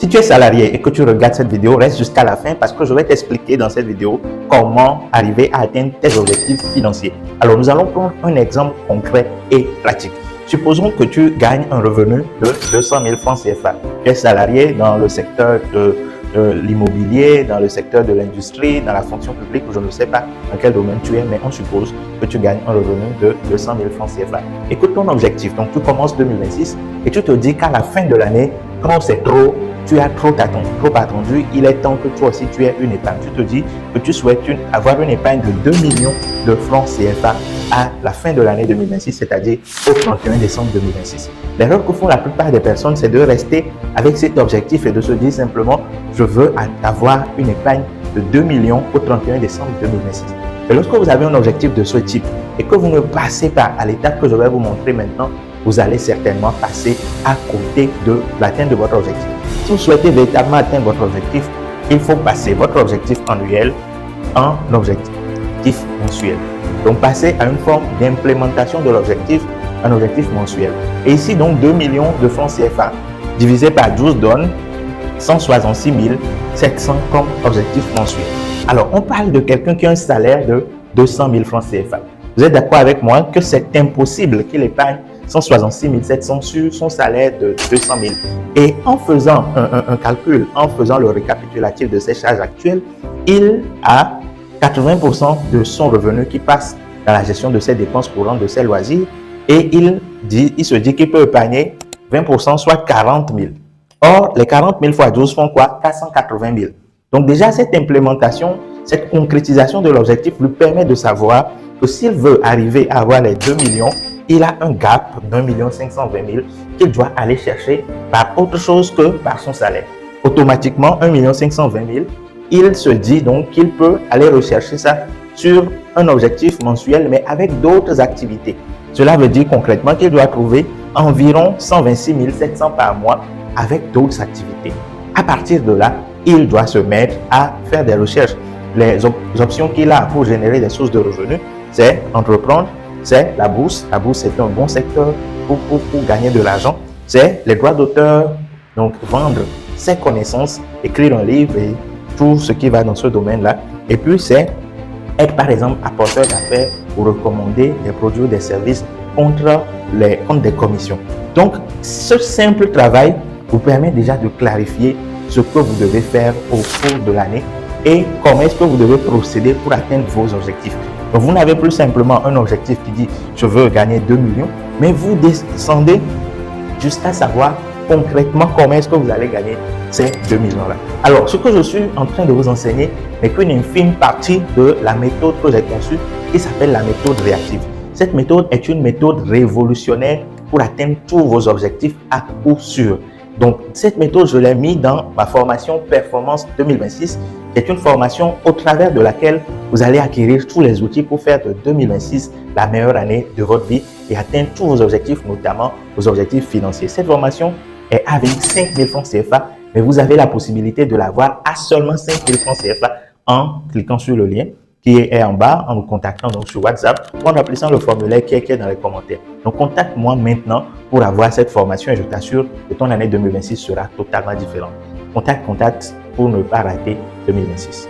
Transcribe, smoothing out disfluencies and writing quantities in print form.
Si tu es salarié et que tu regardes cette vidéo, reste jusqu'à la fin parce que je vais t'expliquer dans cette vidéo comment arriver à atteindre tes objectifs financiers. Alors, nous allons prendre un exemple concret et pratique. Supposons que tu gagnes un revenu de 200 000 francs CFA. Tu es salarié dans le secteur de l'immobilier, dans le secteur de l'industrie, dans la fonction publique, je ne sais pas dans quel domaine tu es, mais on suppose que tu gagnes un revenu de 200 000 francs CFA. Écoute ton objectif. Donc, tu commences 2026 et tu te dis qu'à la fin de l'année, quand c'est trop, tu as trop attendu, il est temps que toi aussi tu aies une épargne. Tu te dis que tu souhaites avoir une épargne de 2 millions de francs CFA à la fin de l'année 2026, c'est-à-dire au 31 décembre 2026. L'erreur que font la plupart des personnes, c'est de rester avec cet objectif et de se dire simplement « je veux avoir une épargne de 2 millions au 31 décembre 2026 ». Et lorsque vous avez un objectif de ce type et que vous ne passez pas à l'étape que je vais vous montrer maintenant, vous allez certainement passer à côté de l'atteinte de votre objectif. Si vous souhaitez véritablement atteindre votre objectif, il faut passer votre objectif annuel en objectif mensuel. Donc, passer à une forme d'implémentation de l'objectif, un objectif mensuel. Et ici, donc, 2 millions de francs CFA divisé par 12 donne 166 700 comme objectif mensuel. Alors, on parle de quelqu'un qui a un salaire de 200 000 francs CFA. Vous êtes d'accord avec moi que c'est impossible qu'il épargne 166 700 sur son salaire de 200 000. Et en faisant un calcul, en faisant le récapitulatif de ses charges actuelles, il a 80% de son revenu qui passe dans la gestion de ses dépenses courantes, de ses loisirs, et il se dit qu'il peut épargner 20%, soit 40 000. Or, les 40 000 fois 12 font quoi? 480 000. Donc déjà, cette implémentation, cette concrétisation de l'objectif lui permet de savoir que s'il veut arriver à avoir les 2 millions, il a un gap d'1 520 000 qu'il doit aller chercher par autre chose que par son salaire. Automatiquement, 1 520 000, il se dit donc qu'il peut aller rechercher ça sur un objectif mensuel, mais avec d'autres activités. Cela veut dire concrètement qu'il doit trouver environ 126 700 par mois avec d'autres activités. À partir de là, il doit se mettre à faire des recherches. Les options qu'il a pour générer des sources de revenus, c'est entreprendre, c'est la bourse. La bourse, c'est un bon secteur pour gagner de l'argent. C'est les droits d'auteur, donc vendre ses connaissances, écrire un livre et tout ce qui va dans ce domaine-là. Et puis, c'est être, par exemple, apporteur d'affaires ou recommander des produits ou des services contre des commissions. Donc, ce simple travail vous permet déjà de clarifier ce que vous devez faire au cours de l'année et comment est-ce que vous devez procéder pour atteindre vos objectifs. Donc, vous n'avez plus simplement un objectif qui dit « je veux gagner 2 millions », mais vous descendez jusqu'à savoir concrètement comment est-ce que vous allez gagner ces 2 millions-là. Alors, ce que je suis en train de vous enseigner n'est qu'une infime partie de la méthode que j'ai conçue qui s'appelle la méthode réactive. Cette méthode est une méthode révolutionnaire pour atteindre tous vos objectifs à coup sûr. Donc, cette méthode, je l'ai mis dans ma formation Performance 2026, qui est une formation au travers de laquelle vous allez acquérir tous les outils pour faire de 2026 la meilleure année de votre vie et atteindre tous vos objectifs, notamment vos objectifs financiers. Cette formation est avec 5 000 francs CFA, mais vous avez la possibilité de l'avoir à seulement 5 000 francs CFA en cliquant sur le lien qui est en bas, en nous contactant donc sur WhatsApp ou en remplissant le formulaire qui est dans les commentaires. Donc, contacte-moi maintenant pour avoir cette formation et je t'assure que ton année 2026 sera totalement différente. Contact pour ne pas rater 2026.